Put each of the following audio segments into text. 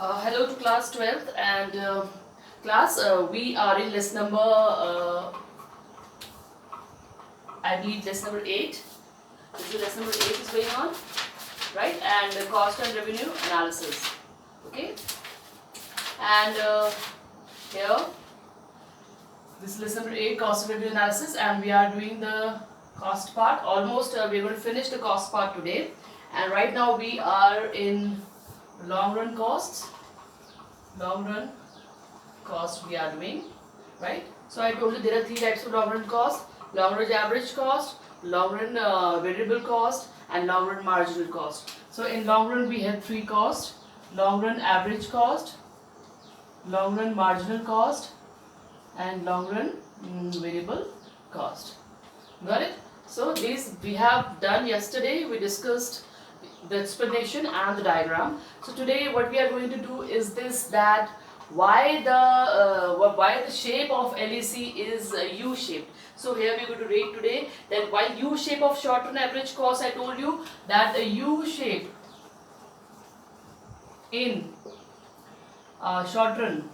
Hello to class 12th and class we are in lesson number I believe lesson number 8. This is lesson number 8 is going on, right? And cost and revenue analysis. Okay, and here this is lesson number 8, cost and revenue analysis, and we are doing the cost part. Almost we're going to finish the cost part today, and right now we are in long run costs. Long run cost we are doing, right? So I told you there are three types of long run cost: long run average cost, long run variable cost, and long run marginal cost. So in long run we have three costs: long run average cost, long run marginal cost, and long run variable cost. Got it? So these we have done yesterday. We discussed the explanation and the diagram. So today what we are going to do is this, that why the shape of LEC is U shaped. So here we are going to read today that why U shape of short run average cost. I told you that the U shape in short run,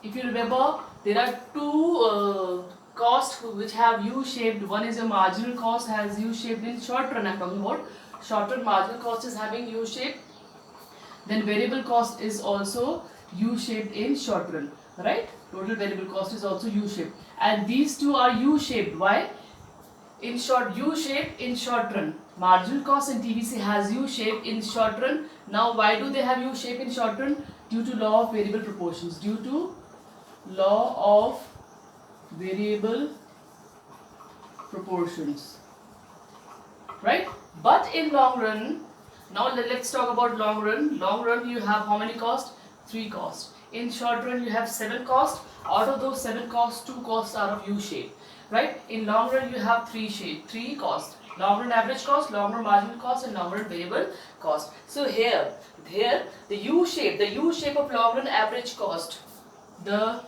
if you remember, there are two costs which have U-shaped. One is your marginal cost has U-shaped in short run. I'm talking about short run marginal cost is having U-shaped. Then variable cost is also U-shaped in short run, right? Total variable cost is also U-shaped, and these two are U-shaped. Why? In short, U-shaped in short run. Marginal cost in TVC has U-shape in short run. Now, why do they have U-shape in short run? Due to law of variable proportions. Due to law of variable proportions, right? But in long run, now let's talk about long run. Long run you have how many costs? 3 costs. In short run you have 7 costs. Out of those 7 costs, 2 costs are of U shape, right? In long run you have 3 costs: long run average cost, long run marginal cost, and long run variable cost. So here the U shape of long run average cost, the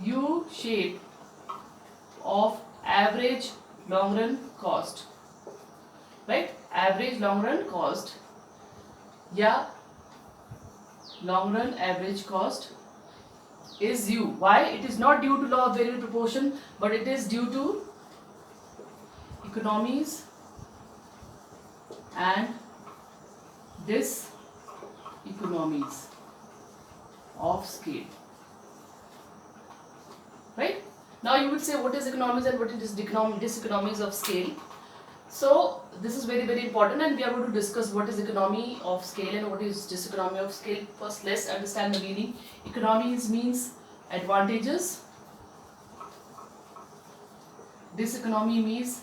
U shape of average long run cost, right? Average long run cost, yeah, long run average cost is U. Why? It is not due to law of variable proportion, but it is due to economies and diseconomies of scale. Right? Now you would say, what is economies and what is diseconomies of scale? So this is very, very important, and we are going to discuss what is economy of scale and what is diseconomy of scale. First, let's understand the meaning. Economies means advantages. Diseconomy means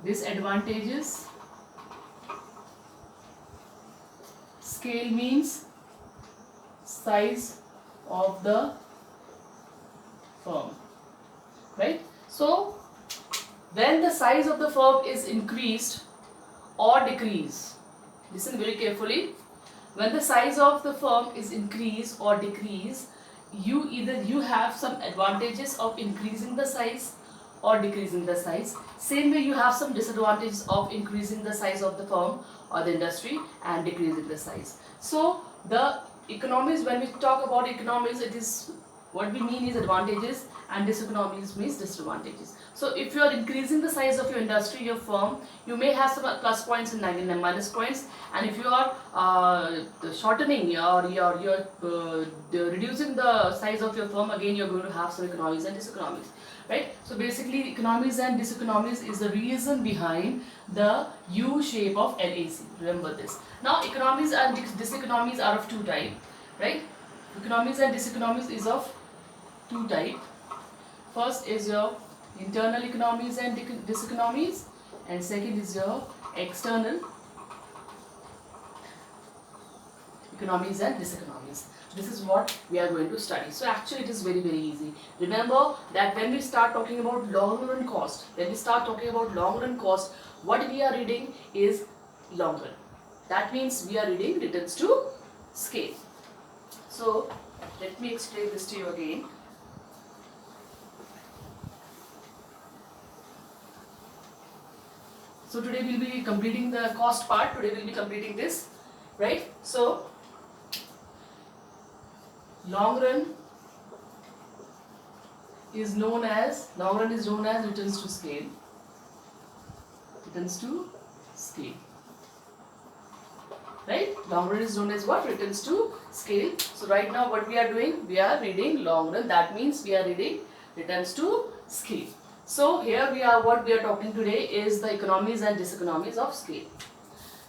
disadvantages. Scale means size of the firm, right? So when the size of the firm is increased or decreased, listen very carefully. When the size of the firm is increased or decreased, you have some advantages of increasing the size or decreasing the size. Same way you have some disadvantages of increasing the size of the firm or the industry and decreasing the size. So the economies, when we talk about economies, it is what we mean is advantages, and diseconomies means disadvantages. So if you are increasing the size of your industry, your firm, you may have some plus points and minus points, and if you are shortening or you're reducing the size of your firm, again you're going to have some economies and diseconomies, right? So basically economies and diseconomies is the reason behind the U shape of LAC. Remember this. Now economies and diseconomies are of two types, right? Economies and diseconomies is of two types. First is your internal economies and diseconomies, and second is your external economies and diseconomies. This is what we are going to study. So actually it is very, very easy. Remember that when we start talking about long run cost, what we are reading is long run. That means we are reading returns to scale. So let me explain this to you again. So today we'll be completing the cost part. Today we'll be completing this. right? So long run is known as returns to scale. Returns to scale. Right? Long run is known as what? Returns to scale. So right now what we are doing? We are reading long run. That means we are reading returns to scale. So here we are, what we are talking today is the economies and diseconomies of scale.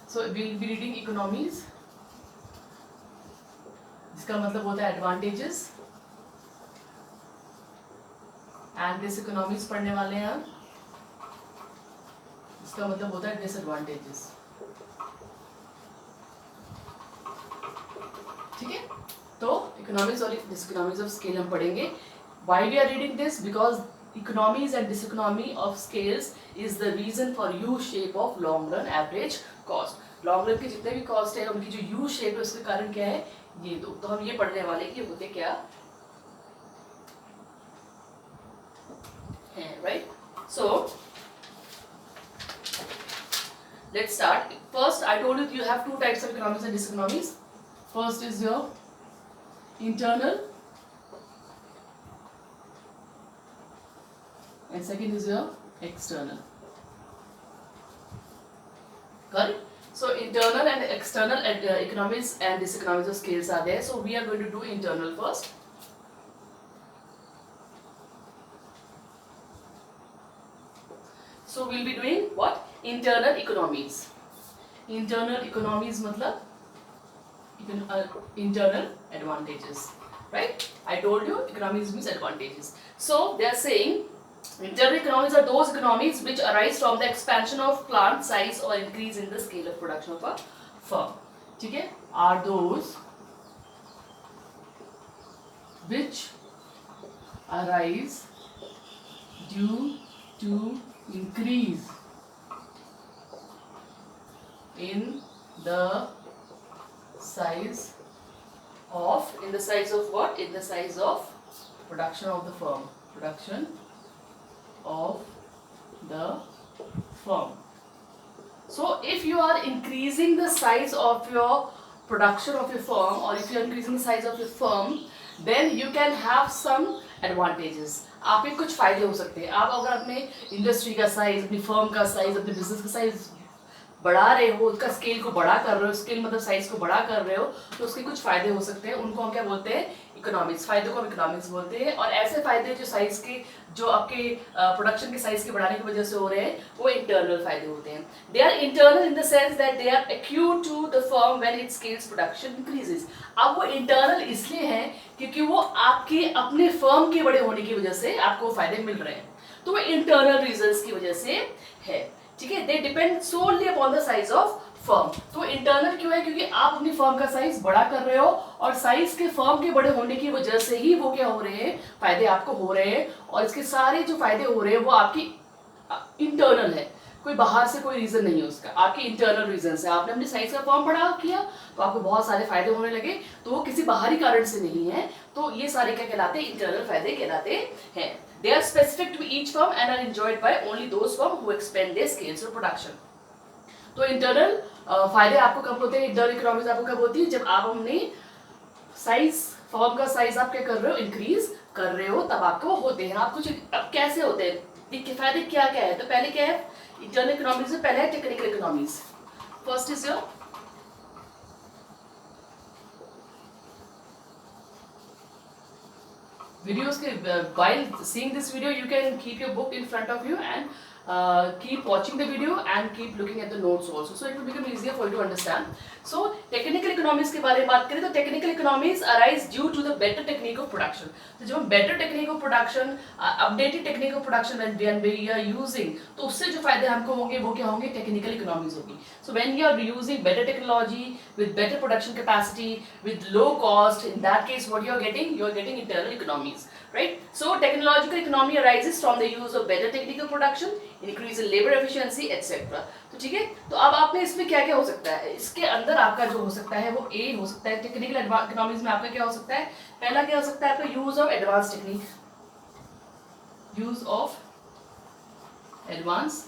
So we will be reading economies. इसका मतलब होता है advantages. And diseconomies पढ़ने वाले हैं हम. इसका मतलब होता है disadvantages. ठीक है? तो economies और diseconomies of scale हम पढ़ेंगे. Why we are reading this? Because economies and diseconomy of scales is the reason for U shape of long run average cost. Long run के जितने भी कॉस्ट है उनकी जो यू शेप है उसके कारण क्या है, ये दो. तो हम ये पढ़ने वाले कि होते क्या है, right? So let's start. First I told you have two types of economies and diseconomies. First is your internal and second is your external. Correct? So internal and external economies and diseconomies of scales are there. So we are going to do internal first. So we'll be doing what? Internal economies. Internal economies matlab internal advantages, right? I told you economies means advantages. So they are saying internal economies are those economies which arise from the expansion of plant size or increase in the scale of production of a firm. ठीक है? Are those which arise due to increase in the size of what? In the size of production of the firm. Production of the firm. So if you are increasing the size of your production of your firm, or if you are increasing the size of your firm, then you can have some advantages. आपके कुछ फायदे हो सकते हैं. आप अगर अपने industry का साइज, अपनी फर्म का साइज, अपने बिजनेस का साइज बढ़ा रहे हो, उसका स्केल को बड़ा कर रहे हो, स्केल मतलब साइज को बड़ा कर रहे हो, तो उसके कुछ फायदे हो सकते हैं. उनको हम क्या बोलते हैं? इकोनॉमिक्स. फायदों को हम इकोनॉमिक्स बोलते हैं. और ऐसे फायदे जो साइज के, जो आपके प्रोडक्शन के साइज के बढ़ाने की वजह से हो रहे हैं, वो इंटरनल फायदे होते हैं. They are internal in the sense that they are acute to the firm when it scales production increases. अब वो इंटरनल इसलिए हैं क्योंकि वो आपके अपने फर्म के बड़े होने की वजह से आपको फायदे मिल रहे हैं. तो वो इंटरनल रीजंस की वजह से है. ठीक है? They depend only upon the size of firm. तो इंटरनल क्यों है? क्योंकि आप अपनी फर्म का साइज बड़ा कर रहे हो, और साइज के फर्म के बड़े होने की वजह से ही वो क्या हो रहे हैं? फायदे आपको हो रहे हैं. और इसके सारे जो फायदे हो रहे हैं वो आपकी इंटरनल है. कोई बाहर से कोई रीजन नहीं है उसका, आपके इंटरनल रीजन है. आपने अपनी साइज का फर्म बड़ा किया तो आपको बहुत सारे फायदे होने लगे, तो वो किसी बाहरी कारण से नहीं है. तो ये सारे क्या कहलाते हैं? इंटरनल फायदे कहलाते हैं. They are specific to each firm and are enjoyed by only those firm who expand their scales of production. तो इंटरनल फायदे आपको कब होते हैं? इंटरनल इकोनॉमीज आपको कब होती है? जब आप अपने साइज, फर्म का साइज आप क्या कर रहे हो? इंक्रीज कर रहे हो, तब आपको होते हैं. आप कुछ अब कैसे होते हैं? देखिए फायदे क्या क्या है. तो पहले क्या है इंटरनल इकोनॉमीज में? पहले है technical economies. First is your videos. While seeing this video you can keep your book in front of you and keep watching the video and keep looking at the notes also, so it will become easier for you to understand. So technical economies के बारे में बात करें तो technical economies arise due to the better technique of production. तो जब हम better technique of production, updated technique of production when we are using, तो उससे जो फायदे हमको होंगे वो क्या होंगे? technical economies होगी. So when you are using better technology with better production capacity with low cost, in that case what you are getting internal economies, right? So technological economy arises from the use of better technical production, increase in labor efficiency, etc. तो ठीक है? तो अब आप में इसमें क्या क्या हो सकता है? इसके अंदर आपका जो हो सकता है वो ए हो सकता है. टेक्निकल इकोनॉमीज में आपका क्या हो सकता है? पहला क्या हो सकता है आपका? Use of advance technique. Use of advance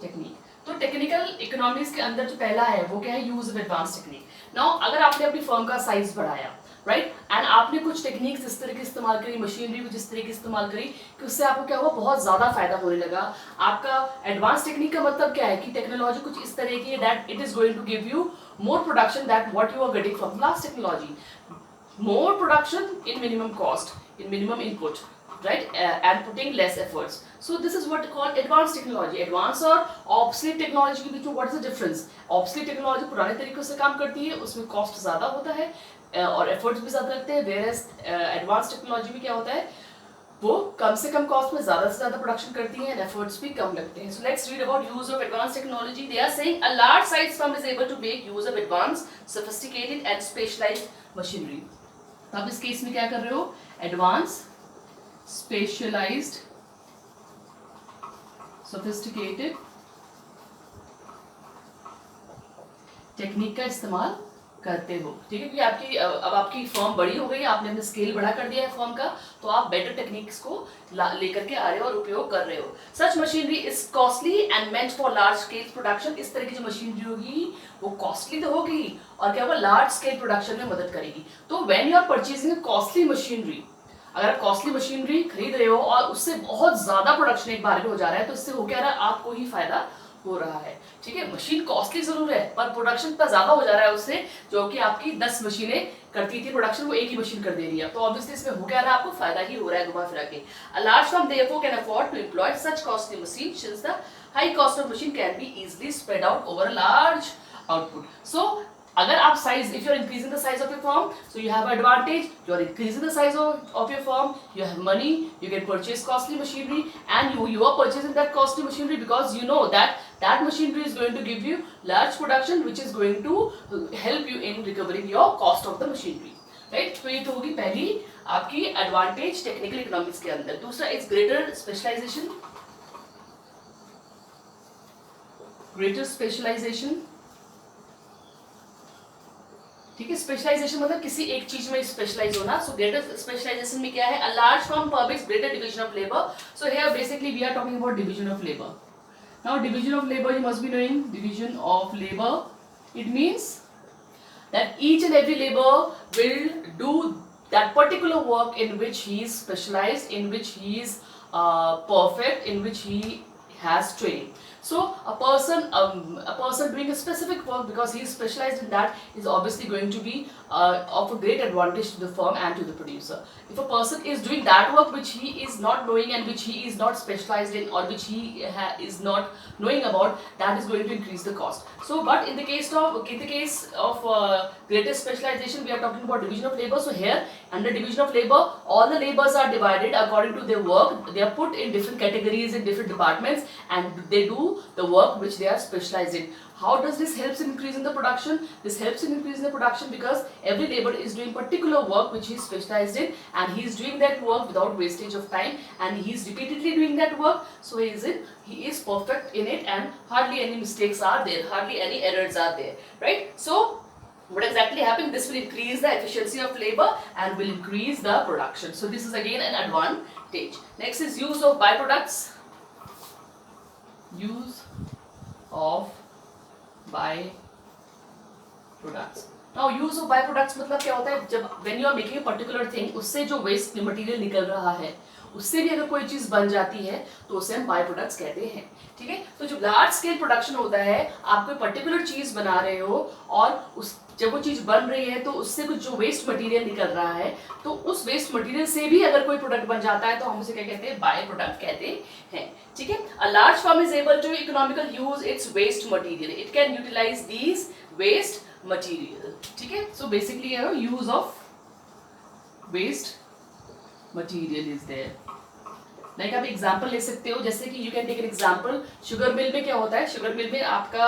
technique. तो टेक्निकल टेक्निकल इकोनॉमिक्स के अंदर जो पहला है वो क्या है, use of advance technique. Now अगर आपने अपनी फर्म का साइज बढ़ाया, राइट, एंड आपने कुछ टेक्निक्स इस तरह की इस्तेमाल करी, मशीनरी कुछ इस तरह की इस्तेमाल करी कि उससे आपको क्या हुआ, बहुत ज्यादा फायदा होने लगा। आपका एडवांस टेक्निक का मतलब क्या है कि टेक्नोलॉजी कुछ इस तरह की है that it is going to give you more production that what you are getting from last technology, more production in minimum cost, in minimum input, right, and putting less efforts. So this is what called advanced technology. Advanced और obsolete technology के बीच में what is the difference? Obsolete technology पुराने तरीकों से काम करती है, उसमें cost ज़्यादा होता है और efforts भी ज़्यादा लगते हैं, whereas advanced technology में क्या होता है, वो कम से कम कॉस्ट में ज्यादा से ज्यादा प्रोडक्शन करती है, एफर्ट्स भी कम लगते हैं. So let's read about use of advance technology. They are saying a large size firm is able to make use of advance sophisticated and specialised machinery. आप इस केस में क्या कर रहे हो, एडवांस स्पेशलाइज्ड सोफिस्टिकेटेड टेक्निक का इस्तेमाल करते हो, ठीक है, क्योंकि आपकी अब आपकी फर्म बड़ी हो गई, आपने अपना स्केल बड़ा कर दिया है फर्म का, तो आप बेटर टेक्निक्स को लेकर के आ रहे हो और उपयोग कर रहे हो. Such machinery is costly and meant for large scale production. इस तरह की जो मशीनरी होगी वो कॉस्टली तो होगी और क्या होगा, लार्ज स्केल प्रोडक्शन में मदद करेगी. तो when you are purchasing costly machinery, अगर आप कॉस्टली मशीनरी खरीद रहे हो और उससे बहुत ज्यादा प्रोडक्शन एक बार में हो जा रहा है, तो इससे हो क्या रहा है, आपको ही फायदा हो रहा है. ठीक है, मशीन कॉस्टली जरूर है पर प्रोडक्शन इतना ज्यादा हो जा रहा है उससे, जो कि आपकी 10 मशीनें करती थी प्रोडक्शन, वो एक ही मशीन कर दे रही है, तो ऑब्वियसली इसमें हो क्या रहा है, आपको फायदा ही हो रहा है घुमा फिरा के. A large firm therefore can afford to employ such costly machine since the high cost of machine can be easily spread out over a large output. So अगर आप size, if you are increasing the size of your firm, so you have advantage, you are increasing the size of your firm, you have money, you can purchase costly machinery, and you are purchasing that costly machinery because you know that that machinery is going to give you large production which is going to help you in recovering your cost of the machinery, right? तो ये तो होगी पहली आपकी advantage technical economics के अंदर. दूसरा is greater specialisation. Greater specialisation, ठीक है, स्पेशलाइजेशन मतलब किसी एक चीज में स्पेशलाइज होना. सो ग्रेटर स्पेशलाइजेशन में क्या है, a large firm permits greater division of labour. So here basically we are talking about division of labour. Now division of labour, you must be knowing division of labour. It means that each and every labor will do that particular work in which he is specialized, in which he is perfect, in which he has training. So a person doing a specific work because he is specialized in that is obviously going to be of a great advantage to the firm and to the producer. If a person is doing that work which he is not knowing and which he is not specialized in or which he is not knowing about, that is going to increase the cost. So but in the case of greater specialization, we are talking about division of labor. So here under division of labor, all the labors are divided according to their work. They are put in different categories in different departments and they do the work which they are specialized in. How does this helps in increasing the production? This helps in increasing the production because every labor is doing particular work which he is specialized in, and he is doing that work without wastage of time, and he is repeatedly doing that work. So he is perfect in it, and hardly any mistakes are there, hardly any errors are there, right? So what exactly happens? This will increase the efficiency of labor and will increase the production. So this is again an advantage. Next is use of byproducts. Use of byproducts. Now use of byproducts मतलब क्या होता है, जब when you are making a particular thing, उससे जो waste material निकल रहा है उससे भी अगर कोई चीज बन जाती है तो उसे हम बाय प्रोडक्ट्स कहते हैं. ठीक है, तो जो लार्ज स्केल प्रोडक्शन होता है, आप कोई पर्टिकुलर चीज बना रहे हो और उस जब वो चीज बन रही है तो उससे कुछ जो वेस्ट मटेरियल निकल रहा है, तो उस वेस्ट मटेरियल से भी अगर कोई प्रोडक्ट बन जाता है तो हम उसे क्या कहते हैं, बाय प्रोडक्ट कहते हैं. ठीक है, a large firm is able to economical use its waste material. It can utilise these waste material. ठीक है, so basically use of waste material is there. Like आप एग्जाम्पल ले सकते हो, जैसे कि you can take an example. Sugar mill में क्या होता है, शुगर मिल में आपका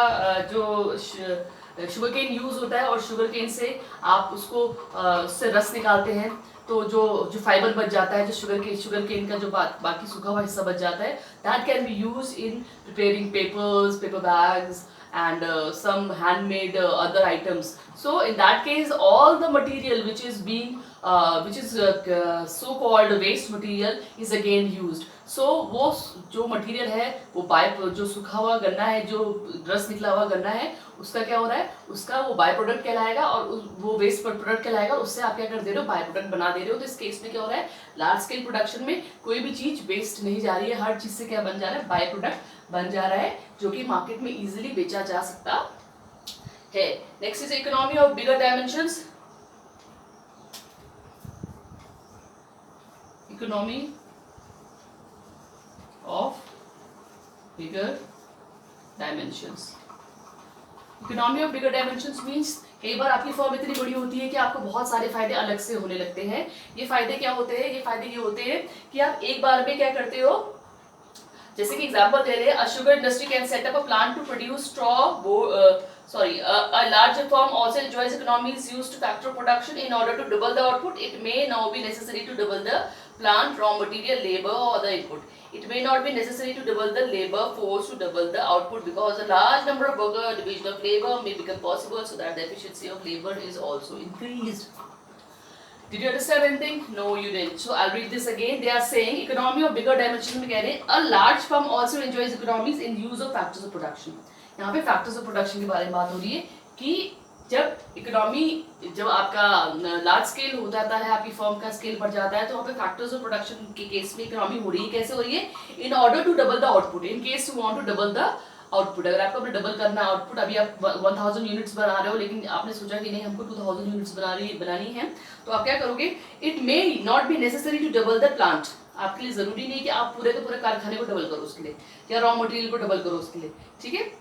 जो शुगर केन यूज होता है और शुगर केन से आप उसको उससे रस निकालते हैं, तो जो फाइबर बच जाता है, जो शुगर केन का जो बाकी सूखा हुआ हिस्सा बच जाता है, that can be use in preparing papers, paper bags and some handmade other items. So in that case, all the material which is so called waste material is again used. सो वो जो मटेरियल है वो bye जो सूखा हुआ गन्ना है, जो रस निकला हुआ गन्ना है, उसका क्या हो रहा है, उसका वो बाय प्रोडक्ट कहलाएगा और वो वेस्ट प्रोडक्ट कहलाएगा। उससे आप क्या कर दे रहे हो, बाय प्रोडक्ट बना दे रहे हो। तो इस केस में क्या हो रहा है, लार्ज स्केल प्रोडक्शन में कोई भी चीज वेस्ट नहीं जा रही है, हर चीज से क्या बन जा रहा है, बाय प्रोडक्ट बन जा रहा है, जो कि मार्केट में इजिली बेचा जा सकता है। Next is economy of bigger dimensions. Economy of bigger dimensions. Economy of bigger dimensions means कई बार आपकी फर्म इतनी बड़ी होती है कि आपको बहुत सारे फायदे अलग से होने लगते हैं। ये फायदे क्या होते हैं, ये फायदे ये होते हैं कि आप एक बार में क्या करते हो, जैसे कि एग्जांपल दे रहे हैं, a sugar industry can set up a plant to produce straw a larger firm also enjoys economies used to factor production in order to double the output. It may now be necessary to double the plant raw material, labor or the input. It may not be necessary to double the labor force to double the output because a large number of worker division of labor may become possible so that the efficiency of labor is also increased. Did you understand anything? No, you didn't. So I'll read this again. They are saying economy of bigger dimension में कह रहे हैं a large firm also enjoys economies in use of factors of production. यहाँ पे factors of production के बारे में बात हो रही है कि जब इकोनॉमी, जब आपका लार्ज स्केल हो जाता है, आपकी फर्म का स्केल बढ़ जाता है, तो वहाँ पे फैक्टर्स ऑफ प्रोडक्शन के केस में इकोनॉमी हो रही है। कैसे हो रही है, in order to double the output, in case you want to double the output. अगर आपको डबल करना आउटपुट, अभी आप 1000 यूनिट्स बना रहे हो लेकिन आपने सोचा कि नहीं हमको 2000 यूनिट्स बनानी है, तो आप क्या करोगे, it may not be necessary to double the plant. आपके लिए जरूरी नहीं कि आप पूरे के पूरे कारखाने को डबल करो उसके लिए, या रॉ मटेरियल को डबल करो उसके लिए, ठीक है,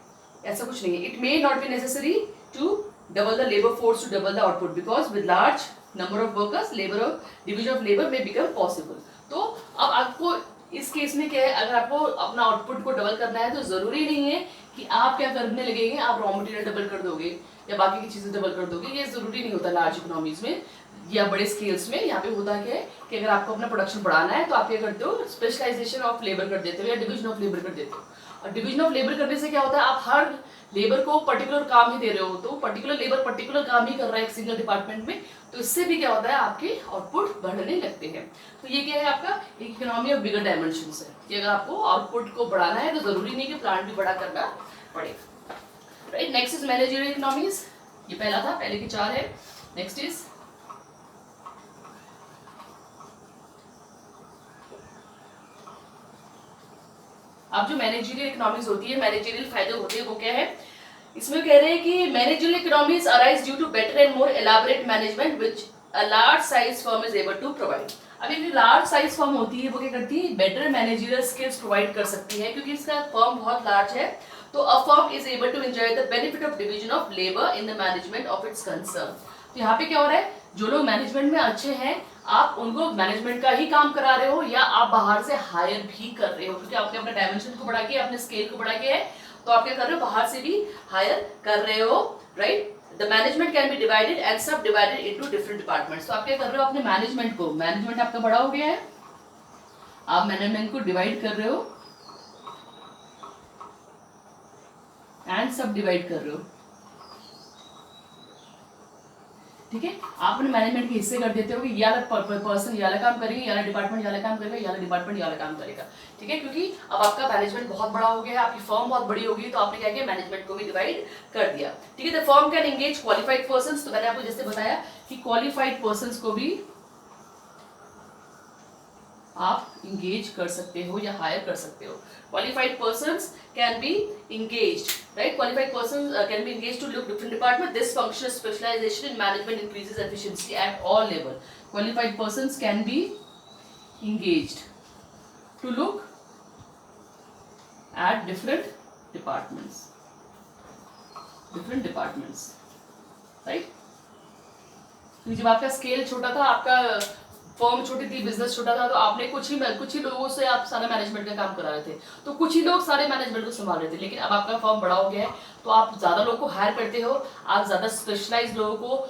ऐसा कुछ नहीं है। It may not be necessary to double the labour force to double the output because with large number of workers labour division of labour में बिकम पॉसिबल। तो अब आपको इस केस में क्या है, अगर आपको अपना आउटपुट को डबल करना है तो जरूरी नहीं है कि आप क्या करने लगेंगे, आप रॉ मटेरियल डबल कर दोगे या बाकी की चीजें डबल कर दोगे, ये जरूरी नहीं होता लार्ज इकोनॉमीज में या बड़े स्केल्स में। यहाँ पे होता क्या है कि अगर आपको अपना प्रोडक्शन बढ़ाना है तो आप क्या करते हो, स्पेशलाइजेशन ऑफ लेबर कर देते हो या डिवीजन ऑफ लेबर कर देते हो। और डिवीजन ऑफ लेबर करने से क्या होता है, आप हर लेबर को पर्टिकुलर काम ही दे रहे हो, तो पर्टिकुलर लेबर पर्टिकुलर काम ही कर रहा है एक सिंगल डिपार्टमेंट में, तो इससे भी क्या होता है, आपके आउटपुट बढ़ने लगते हैं। तो ये क्या है, आपका इकोनॉमी ऑफ बिगर डायमेंशंस है कि अगर आपको आउटपुट को बढ़ाना है तो जरूरी नहीं कि प्लांट भी बड़ा करना पड़ेगा, right. Next is managerial economies, ये पहला था, पहले की 4 है। नेक्स्ट इज अब जो मैनेजरियल इकोनॉमीज होती है, मैनेजरियल फायदे होते हैं, वो क्या है, इसमें कह रहे हैं कि managerial economies arise due to better and more elaborate management which a large size firm is able to provide. अब ये लार्ज साइज फर्म होती है वो क्या करती है, बेटर मैनेजरियल स्किल्स प्रोवाइड कर सकती है, क्योंकि इसका फर्म बहुत लार्ज है। तो a firm is able to enjoy the benefit of division of labour in the management of its concern. तो यहाँ पे क्या हो रहा है, जो लोग मैनेजमेंट में अच्छे हैं, आप उनको मैनेजमेंट का ही काम करा रहे हो या आप बाहर से हायर भी कर रहे हो, क्योंकि आपने अपने डायमेंशन को बढ़ा के, अपने स्केल को बढ़ा के है, तो आप क्या कर रहे हो, बाहर से भी हायर कर रहे हो, right. The management can be divided and सब डिवाइडेड इनटू डिफरेंट डिपार्टमेंट्स। तो आप क्या कर रहे हो, अपने मैनेजमेंट को, मैनेजमेंट आपका बड़ा हो गया है, आप मैनेजमेंट को डिवाइड कर रहे हो एंड सब डिवाइड कर रहे हो, ठीक है। आप अपने मैनेजमेंट के हिस्से कर देते हो कि ये वाला पर्सन ये वाला काम करेगा, ये वाला डिपार्टमेंट ये वाला काम करेगा, ये वाला डिपार्टमेंट ये वाला काम करेगा, ठीक है, क्योंकि अब आपका मैनेजमेंट बहुत बड़ा हो गया है, आपकी फर्म बहुत बड़ी होगी, तो आपने क्या किया, मैनेजमेंट को भी डिवाइड कर दिया, ठीक है। The firm can engage qualified persons, तो मैंने आपको जैसे बताया कि क्वालिफाइड पर्संस को भी आप इंगेज कर सकते हो या हायर कर सकते हो। Qualified persons can be engaged, right? Qualified persons can be engaged to look different department. This function of specialization in management increases efficiency at all level. Qualified persons can be engaged to look at different departments, right? तो जब आपका scale छोटा था, आपका firm छोटी थी, business छोटा था, तो आपने कुछ ही लोगों से आप सारा मैनेजमेंट का काम करा रहे थे, तो कुछ ही लोग सारे मैनेजमेंट को संभाल रहे थे। लेकिन अब आपका फर्म बड़ा हो गया है, तो आप ज्यादा लोगों को हायर करते हो, आप ज्यादा स्पेशलाइज लोगों को,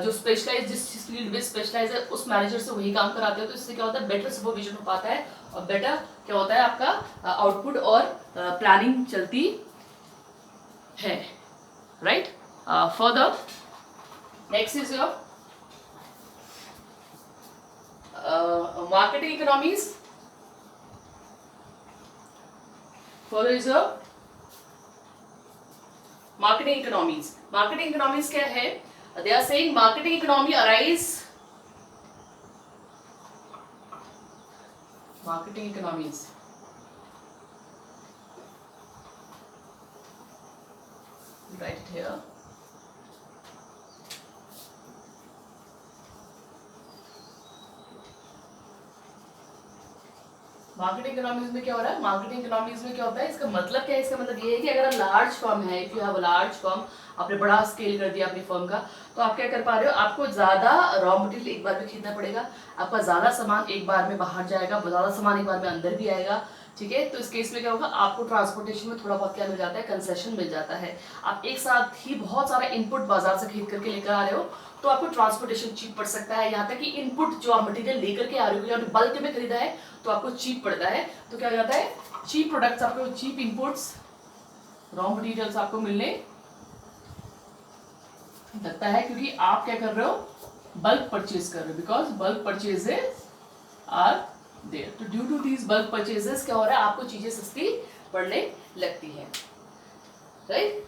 जो स्पेशलाइज जिस फील्ड में स्पेशलाइज है, उस मैनेजर से वही काम कराते हो। तो इससे क्या होता है, बेटर सुपरविजन हो पाता है और बेटर क्या होता है, आपका आउटपुट और प्लानिंग चलती है, right. Further next is your marketing economies. Further is a marketing economies. Marketing economies क्या है? They are saying marketing economy arise. Marketing economies. Write it here. Marketing economics में क्या हो रहा है? मार्केटिंग इकोनॉमिक्स में क्या होता है? इसका मतलब क्या है? इसका मतलब ये है कि अगर लार्ज फर्म है, if you have a large firm, आपने बड़ा स्केल कर दिया अपनी फर्म का, तो आप क्या कर पा रहे हो? आपको ज्यादा रॉ मटेरियल एक बार में खरीदना पड़ेगा, आपका ज्यादा सामान एक बार में बाहर जाएगा, ज्यादा सामान एक बार में अंदर भी आएगा, ठीक है। तो इस केस में क्या होगा? आपको ट्रांसपोर्टेशन में थोड़ा बहुत क्या मिल जाता है? कंसेशन मिल जाता है। आप एक साथ ही बहुत सारा इनपुट बाजार से खरीद करके लेकर आ रहे हो, तो आपको ट्रांसपोर्टेशन चीप पड़ सकता है। यहाँ तक कि इनपुट जो आप मटेरियल लेकर के आ रहे हो, या बल्क में खरीदा है, तो आपको चीप पड़ता है। तो क्या हो जाता है? चीप प्रोडक्ट्स आपको, चीप इनपुट्स, रॉ मटेरियल्स आपको मिलने लगता है, क्योंकि आप क्या कर रहे हो? बल्क परचेज कर रहे हो, because bulk purchases are there. तो due to these bulk purchases क्या हो रहा है? आपको चीजें सस्ती पड़ने लगती हैं, राइट।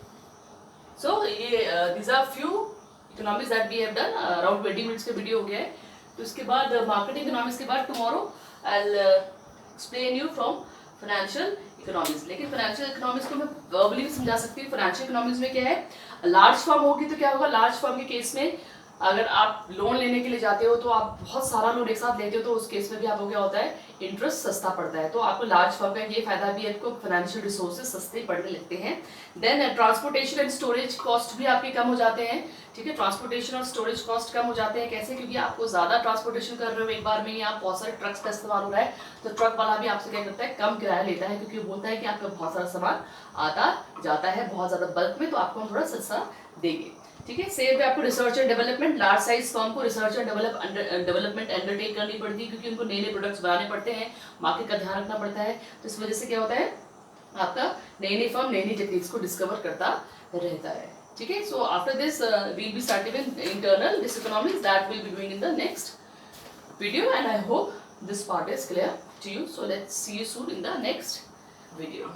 सो ये these are few economics that we have done. Around 20 minutes का वीडियो हो गया है। तो इसके बाद मार्केटिंग इकोनॉमिक्स के बाद tomorrow I will explain you from financial economics. लेकिन फाइनेंशियल इकोनॉमिक्स को मैं वर्बली भी समझा सकती हूँ। फाइनेंशियल इकोनॉमिक्स में क्या है? लार्ज फर्म होगी तो क्या होगा? लार्ज फर्म के केस में अगर आप लोन लेने के लिए जाते हो, तो आप बहुत सारा लोन एक साथ लेते हो, तो उस केस में भी आपको क्या होता है? इंटरेस्ट सस्ता पड़ता है। तो आपको लार्ज फर्म का ये फायदा भी है, आपको फाइनेंशियल रिसोर्सेज सस्ते पड़ने लगते हैं। Then transportation and storage cost भी आपके कम हो जाते हैं, ठीक है। ट्रांसपोर्टेशन और स्टोरेज कॉस्ट कम हो जाते हैं। कैसे? क्योंकि आपको ज्यादा ट्रांसपोर्टेशन कर रहे हो एक बार में, या बहुत सारे ट्रक्स का इस्तेमाल हो रहा है, तो ट्रक वाला भी आपसे क्या करता है? कम किराया लेता है, क्योंकि वो बोलता है कि आपका बहुत सारा सामान आता जाता है बहुत ज्यादा बल्क में, तो आपको हम थोड़ा सस्ता देंगे, ठीक है। सेम पे आपको research and development, large size firm को रिसर्च एंड डेवलपमेंट अंडरटेक करनी पड़ती है, क्योंकि उनको नए नए प्रोडक्ट्स बनाने पड़ते हैं, मार्केट का ध्यान रखना पड़ता है। तो इस वजह से क्या होता है? आपका नई नई फर्म नई नई टेक्निक्स को डिस्कवर करता रहता है, ठीक है। So after this we'll be starting in internal this economics that will be doing in the next video, and I hope this part is clear to you. So let's see you soon in the next video.